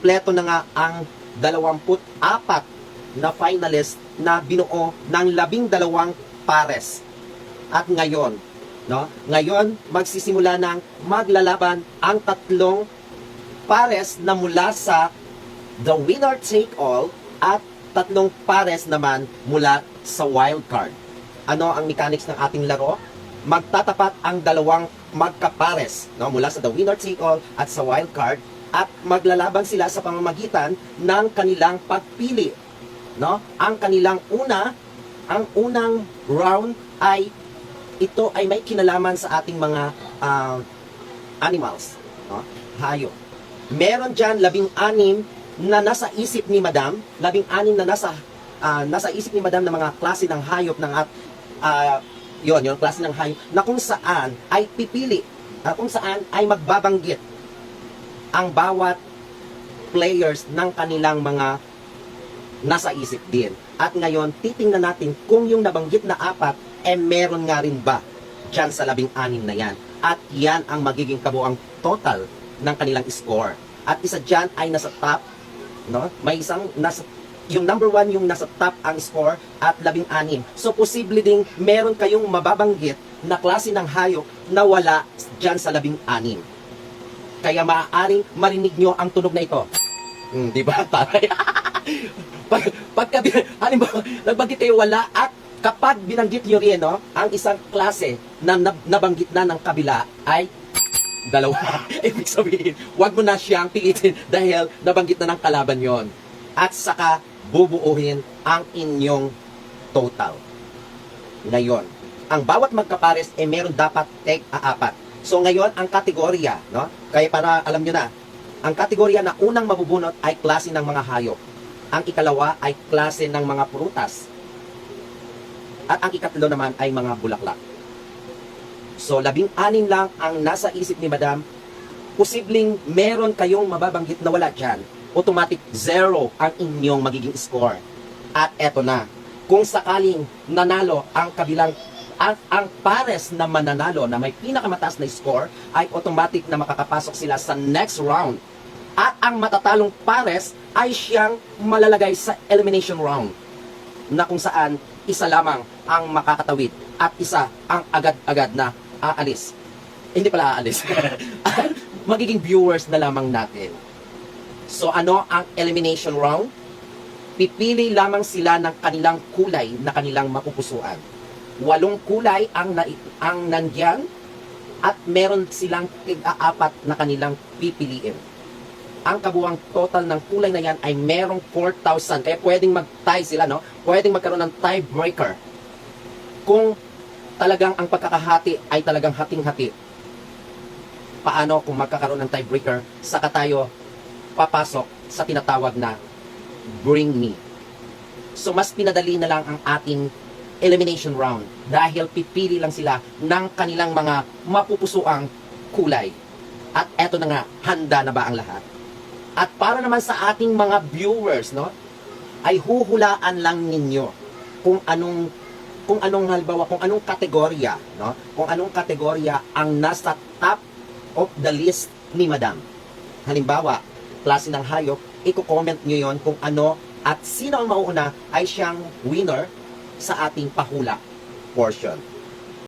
kumpleto na nga ang 24 na finalist na binuo ng 12 pares. At ngayon, no? Ngayon, magsisimula ng maglalaban ang 3 pares na mula sa the winner take all at 3 pares naman mula sa wild card. Ano ang mechanics ng ating laro? Magtatapat ang 2 magkapares, no? Mula sa the winner take all at sa wild card, at maglalaban sila sa pamamagitan ng kanilang pagpili, no? Ang unang round ay ito ay may kinalaman sa ating mga animals, no? Hayop. Meron diyan 16 na nasa isip ni Madam, 16 na nasa isip ni Madam na mga klase ng hayop ng yung klase ng hayop na kung saan ay pipili, kung saan ay magbabanggit ang bawat players ng kanilang mga nasa isip din. At ngayon, titingnan natin kung yung nabanggit na 4 meron nga rin ba dyan sa 16 na yan. At yan ang magiging kabuang total ng kanilang score. At isa dyan ay nasa top, no? May isang yung number 1 yung nasa top ang score at 16. So, posible ding meron kayong mababanggit na klase ng hayop na wala dyan sa 16. Kaya maaaring marinig nyo ang tunog na ito. Di ba? Pagka, halimbawa, nagbanggit kayo wala, at kapag binanggit nyo rin, no, ang isang klase na nabanggit na ng kabila ay 2. Ibig sabihin, wag mo na siyang pilitin dahil nabanggit na ng kalaban yon. At saka, bubuuhin ang inyong total. Ngayon, ang bawat magkapares meron dapat take 4. So ngayon, ang kategorya, no? Kaya para alam nyo na, ang kategorya na unang mabubunot ay klase ng mga hayop. Ang ikalawa ay klase ng mga prutas. At ang ikatlo naman ay mga bulaklak. So 16 lang ang nasa isip ni Madam. Posibleng meron kayong mababanggit na wala dyan. Automatic 0 ang inyong magiging score. At eto na, kung sakaling nanalo ang kabilang, ang pares na mananalo na may pinakamataas na score ay automatic na makakapasok sila sa next round. At ang matatalong pares ay siyang malalagay sa elimination round, na kung saan isa lamang ang makakatawid at isa ang agad-agad na aalis. Hindi pala aalis. Magiging viewers na lamang natin. So ano ang elimination round? Pipili lamang sila ng kanilang kulay na kanilang mapupusuan. 8 kulay ang nandyan, at meron silang 4 na kanilang pipiliin. Ang kabuang total ng kulay na yan ay merong 4,000. Kaya pwedeng mag-tie sila, no? Pwedeng magkaroon ng tiebreaker. Kung talagang ang pagkakahati ay talagang hating-hati. Paano kung magkakaroon ng tiebreaker? Saka tayo papasok sa tinatawag na bring me. So mas pinadali na lang ang ating elimination round dahil pipili lang sila ng kanilang mga mapupusuang kulay. At eto na nga, handa na ba ang lahat? At para naman sa ating mga viewers, no, ay huhulaan lang ninyo kung anong halimbawa, kung anong kategorya, no, kung anong kategorya ang nasa top of the list ni Madam. Halimbawa, klase ng hayop, i-comment nyo yon kung ano at sino ang mauuna ay siyang winner sa ating pahula portion.